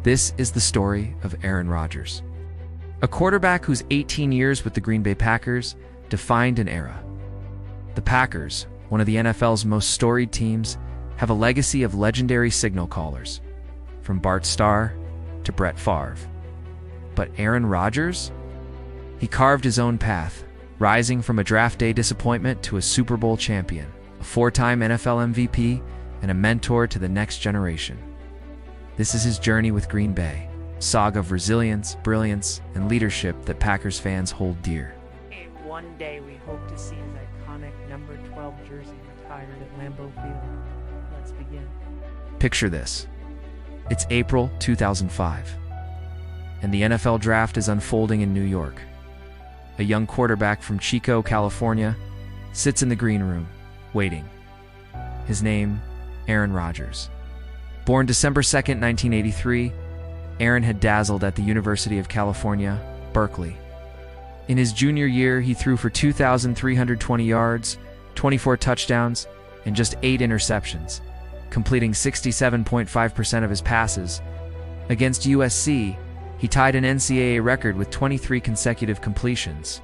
This is the story of Aaron Rodgers, a quarterback whose 18 years with the Green Bay Packers defined an era. The Packers, one of the NFL's most storied teams, have a legacy of legendary signal callers, from Bart Starr to Brett Favre. But Aaron Rodgers? He carved his own path, rising from a draft day disappointment to a Super Bowl champion, a four-time NFL MVP, and a mentor to the next generation. This is his journey with Green Bay, a saga of resilience, brilliance, and leadership that Packers fans hold dear. One day we hope to see his iconic number 12 jersey retired at Lambeau Field. Let's begin. Picture this. It's April 2005, and the NFL draft is unfolding in New York. A young quarterback from Chico, California, sits in the green room, waiting. His name, Aaron Rodgers. Born December 2nd, 1983, Aaron had dazzled at the University of California, Berkeley. In his junior year, he threw for 2,320 yards, 24 touchdowns, and just 8 interceptions, completing 67.5% of his passes. Against USC, he tied an NCAA record with 23 consecutive completions.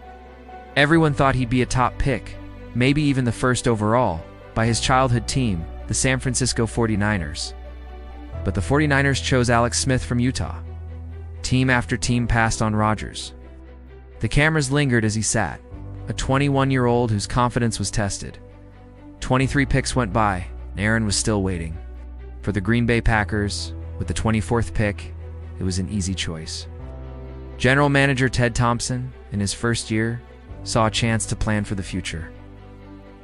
Everyone thought he'd be a top pick, maybe even the first overall, by his childhood team, the San Francisco 49ers. But the 49ers chose Alex Smith from Utah. Team after team passed on Rodgers. The cameras lingered as he sat, a 21-year-old whose confidence was tested. 23 picks went by, and Aaron was still waiting. For the Green Bay Packers, with the 24th pick, it was an easy choice. General manager Ted Thompson, in his first year, saw a chance to plan for the future.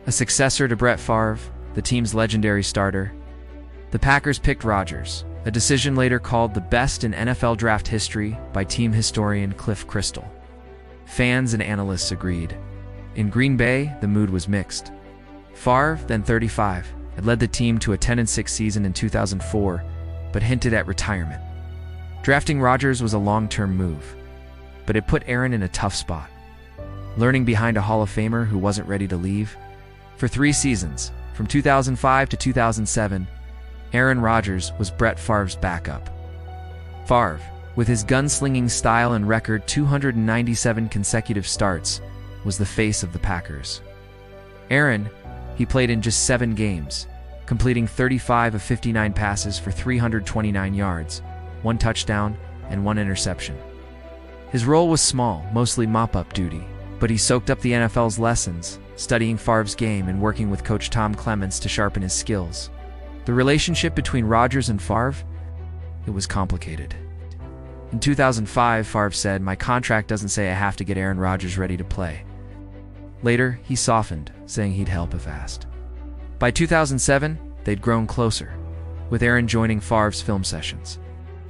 A successor to Brett Favre, the team's legendary starter, the Packers picked Rodgers, a decision later called the best in NFL draft history by team historian Cliff Crystal. Fans and analysts agreed. In Green Bay, the mood was mixed. Favre, then 35, had led the team to a 10-6 season in 2004, but hinted at retirement. Drafting Rodgers was a long-term move, but it put Aaron in a tough spot. Learning behind a Hall of Famer who wasn't ready to leave. For 3 seasons, from 2005 to 2007, Aaron Rodgers was Brett Favre's backup. Favre, with his gunslinging style and record 297 consecutive starts, was the face of the Packers. Aaron, he played in just 7 games, completing 35 of 59 passes for 329 yards, 1 touchdown, and 1 interception. His role was small, mostly mop-up duty, but he soaked up the NFL's lessons, studying Favre's game and working with coach Tom Clements to sharpen his skills. The relationship between Rodgers and Favre? It was complicated. In 2005, Favre said, "My contract doesn't say I have to get Aaron Rodgers ready to play." Later, he softened, saying he'd help if asked. By 2007, they'd grown closer, with Aaron joining Favre's film sessions.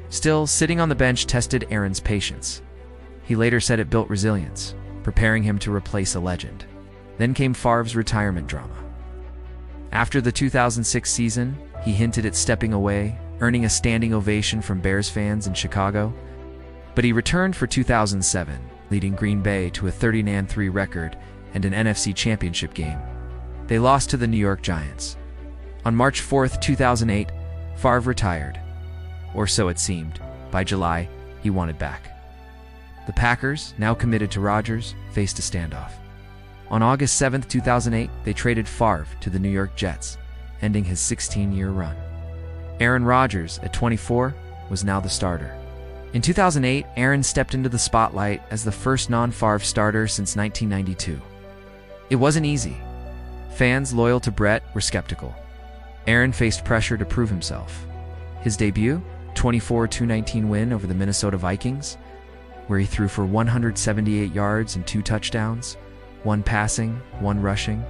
Still, sitting on the bench tested Aaron's patience. He later said it built resilience, preparing him to replace a legend. Then came Favre's retirement drama. After the 2006 season, he hinted at stepping away, earning a standing ovation from Bears fans in Chicago. But he returned for 2007, leading Green Bay to a 30-3 record and an NFC Championship game. They lost to the New York Giants. On March 4, 2008, Favre retired. Or so it seemed. By July, he wanted back. The Packers, now committed to Rodgers, faced a standoff. On August 7, 2008, they traded Favre to the New York Jets, ending his 16-year run. Aaron Rodgers, at 24, was now the starter. In 2008, Aaron stepped into the spotlight as the first non-Favre starter since 1992. It wasn't easy. Fans loyal to Brett were skeptical. Aaron faced pressure to prove himself. His debut, 24-19 win over the Minnesota Vikings, where he threw for 178 yards and 2 touchdowns, 1 passing, 1 rushing.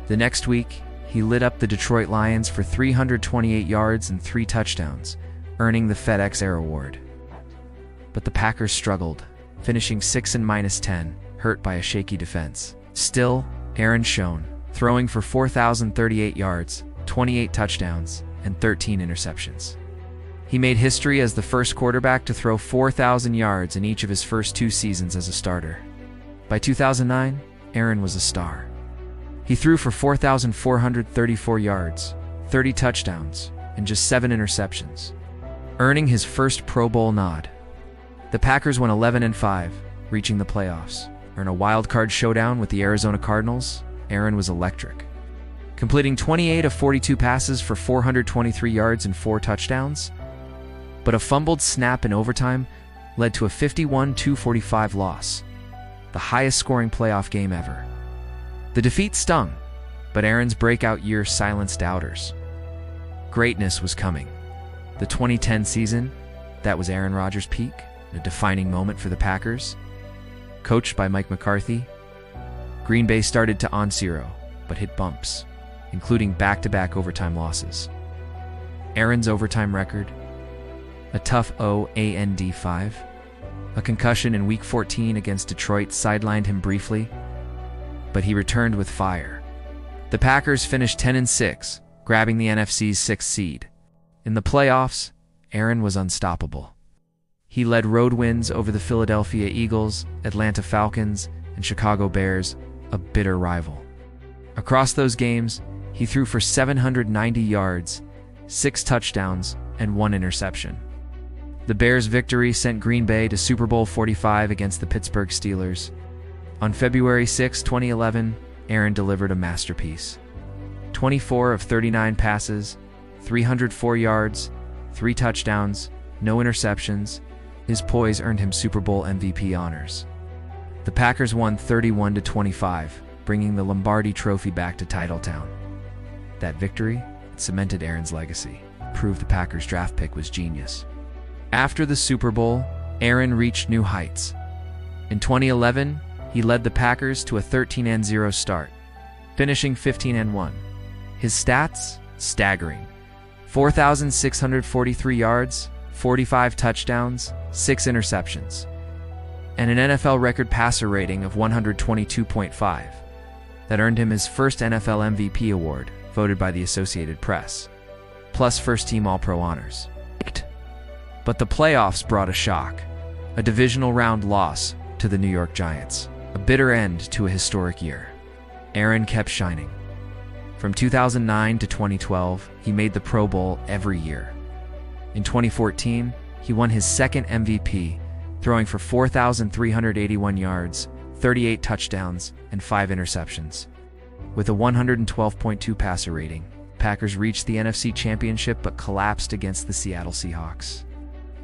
The next week, he lit up the Detroit Lions for 328 yards and 3 touchdowns, earning the FedEx Air Award. But the Packers struggled, finishing 6-10, hurt by a shaky defense. Still, Aaron shone, throwing for 4,038 yards, 28 touchdowns, and 13 interceptions. He made history as the first quarterback to throw 4,000 yards in each of his first 2 seasons as a starter. By 2009, Aaron was a star. He threw for 4,434 yards, 30 touchdowns, and just 7 interceptions, earning his first Pro Bowl nod. The Packers went 11-5, reaching the playoffs. In a wild-card showdown with the Arizona Cardinals, Aaron was electric, completing 28 of 42 passes for 423 yards and 4 touchdowns, but a fumbled snap in overtime led to a 51-45 loss, the highest-scoring playoff game ever. The defeat stung, but Aaron's breakout year silenced doubters. Greatness was coming. The 2010 season, that was Aaron Rodgers' peak, a defining moment for the Packers. Coached by Mike McCarthy, Green Bay started to on zero, but hit bumps, including back-to-back overtime losses. Aaron's overtime record: a tough 0-5. A concussion in Week 14 against Detroit sidelined him briefly, but he returned with fire. The Packers finished 10-6, grabbing the NFC's 6th seed. In the playoffs, Aaron was unstoppable. He led road wins over the Philadelphia Eagles, Atlanta Falcons, and Chicago Bears, a bitter rival. Across those games, he threw for 790 yards, 6 touchdowns, and 1 interception. The Bears' victory sent Green Bay to Super Bowl 45 against the Pittsburgh Steelers. On February 6, 2011, Aaron delivered a masterpiece. 24 of 39 passes, 304 yards, 3 touchdowns, no interceptions. His poise earned him Super Bowl MVP honors. The Packers won 31-25, bringing the Lombardi Trophy back to Titletown. That victory cemented Aaron's legacy, proved the Packers' draft pick was genius. After the Super Bowl, Aaron reached new heights. In 2011, he led the Packers to a 13-0 start, finishing 15-1. His stats? Staggering. 4,643 yards, 45 touchdowns, 6 interceptions, and an NFL record passer rating of 122.5 that earned him his first NFL MVP award, voted by the Associated Press, plus first-team All-Pro honors. But the playoffs brought a shock, a divisional round loss to the New York Giants, a bitter end to a historic year. Aaron kept shining. From 2009 to 2012, he made the Pro Bowl every year. In 2014, he won his second MVP, throwing for 4,381 yards, 38 touchdowns, and 5 interceptions. With a 112.2 passer rating, Packers reached the NFC Championship but collapsed against the Seattle Seahawks.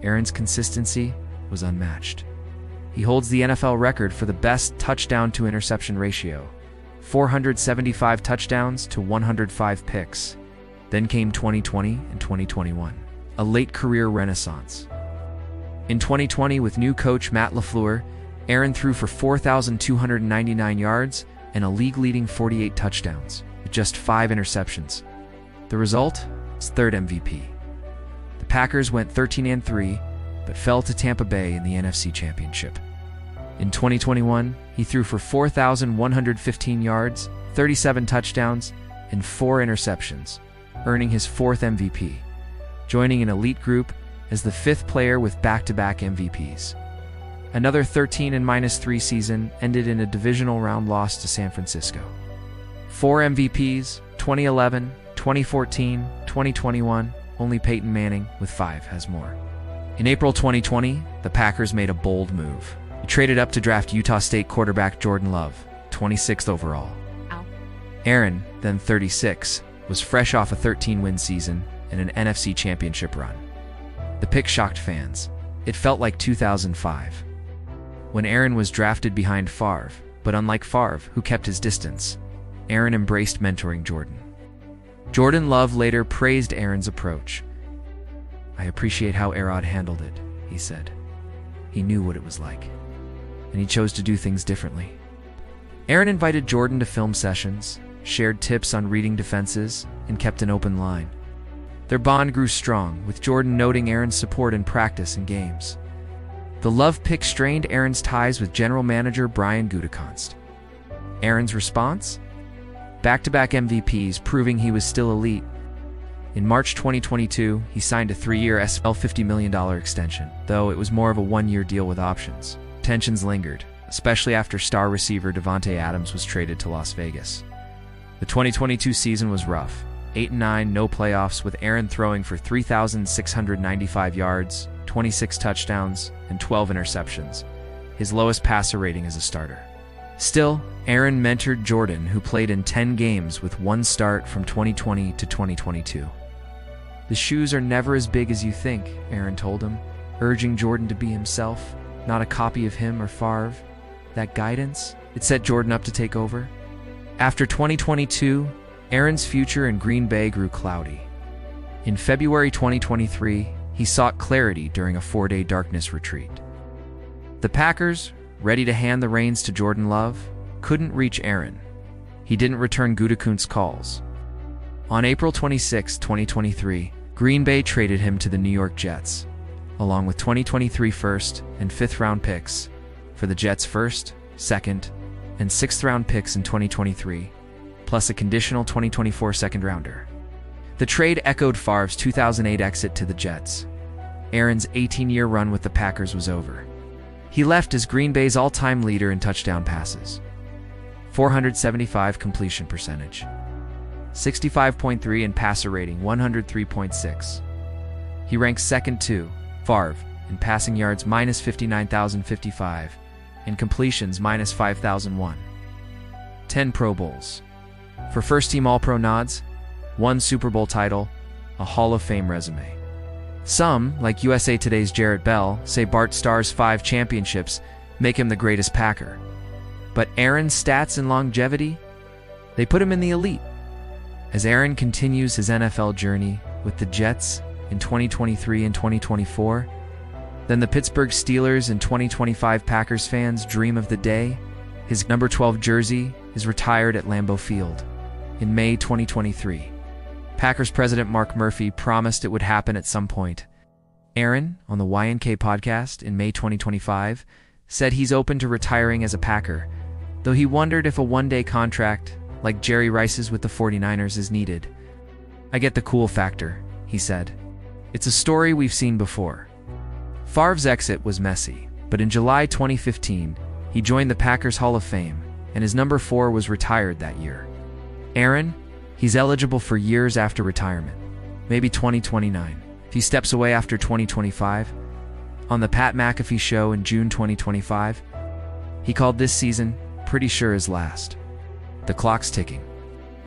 Aaron's consistency was unmatched. He holds the NFL record for the best touchdown-to-interception ratio, 475 touchdowns to 105 picks. Then came 2020 and 2021, a late career renaissance. In 2020, with new coach Matt LaFleur, Aaron threw for 4,299 yards and a league-leading 48 touchdowns, with just 5 interceptions. The result? His third MVP. The Packers went 13-3, but fell to Tampa Bay in the NFC Championship. In 2021, he threw for 4,115 yards, 37 touchdowns, and 4 interceptions, earning his 4th MVP, joining an elite group as the 5th player with back-to-back MVPs. Another 13-3 season ended in a divisional round loss to San Francisco. 4 MVPs, 2011, 2014, 2021, only Peyton Manning, with 5, has more. In April 2020, the Packers made a bold move. He traded up to draft Utah State quarterback Jordan Love, 26th overall. Aaron, then 36, was fresh off a 13-win season and an NFC Championship run. The pick shocked fans. It felt like 2005, when Aaron was drafted behind Favre, but unlike Favre, who kept his distance, Aaron embraced mentoring Jordan. Jordan Love later praised Aaron's approach. "I appreciate how A-Rod handled it," he said. "He knew what it was like, and he chose to do things differently." Aaron invited Jordan to film sessions, shared tips on reading defenses, and kept an open line. Their bond grew strong, with Jordan noting Aaron's support in practice and games. The Love pick strained Aaron's ties with general manager Brian Gutekunst. Aaron's response? Back-to-back MVPs, proving he was still elite. In March 2022, he signed a 3-year $50 million extension, though it was more of a 1-year deal with options. Tensions lingered, especially after star receiver Davante Adams was traded to Las Vegas. The 2022 season was rough. 8-9, no playoffs, with Aaron throwing for 3,695 yards, 26 touchdowns, and 12 interceptions, his lowest passer rating as a starter. Still, Aaron mentored Jordan, who played in 10 games with one start from 2020 to 2022. "The shoes are never as big as you think," Aaron told him, urging Jordan to be himself, not a copy of him or Favre. That guidance, it set Jordan up to take over. After 2022, Aaron's future in Green Bay grew cloudy. In February 2023, he sought clarity during a 4-day darkness retreat. The Packers, ready to hand the reins to Jordan Love, couldn't reach Aaron. He didn't return Gutekunst's calls. On April 26, 2023, Green Bay traded him to the New York Jets, along with 2023 first and fifth-round picks for the Jets' first, second, and sixth-round picks in 2023, plus a conditional 2024 second-rounder. The trade echoed Favre's 2008 exit to the Jets. Aaron's 18-year run with the Packers was over. He left as Green Bay's all-time leader in touchdown passes, 475 completion percentage, 65.3 in passer rating, 103.6. He ranks second to Favre in passing yards, minus 59,055, and completions, minus 5,001. 10 Pro Bowls. For first-team All-Pro nods, 1 Super Bowl title, a Hall of Fame resume. Some, like USA Today's Jarrett Bell, say Bart Starr's 5 championships make him the greatest Packer. But Aaron's stats and longevity, they put him in the elite. As Aaron continues his NFL journey with the Jets in 2023 and 2024, then the Pittsburgh Steelers and 2025 Packers fans dream of the day his number 12 jersey is retired at Lambeau Field in May 2023. Packers president Mark Murphy promised it would happen at some point. Aaron, on the YNK podcast in May 2025, said he's open to retiring as a Packer, though he wondered if a one-day contract, like Jerry Rice's with the 49ers, is needed. "I get the cool factor," he said. "It's a story we've seen before." Favre's exit was messy, but in July 2015, he joined the Packers Hall of Fame, and his number 4 was retired that year. Aaron, he's eligible for years after retirement, maybe 2029. If he steps away after 2025, on the Pat McAfee show in June 2025, he called this season pretty sure his last. The clock's ticking.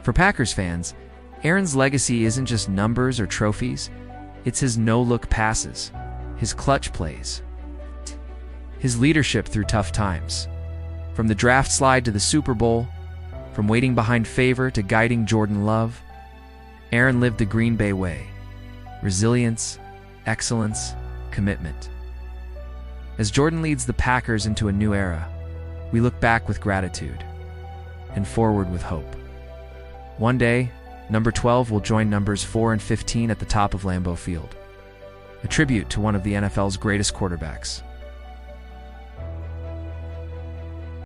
For Packers fans, Aaron's legacy isn't just numbers or trophies, it's his no-look passes, his clutch plays, his leadership through tough times. From the draft slide to the Super Bowl, from waiting behind Favre to guiding Jordan Love, Aaron lived the Green Bay way. Resilience, excellence, commitment. As Jordan leads the Packers into a new era, we look back with gratitude and forward with hope. One day, number 12 will join numbers 4 and 15 at the top of Lambeau Field, a tribute to one of the NFL's greatest quarterbacks.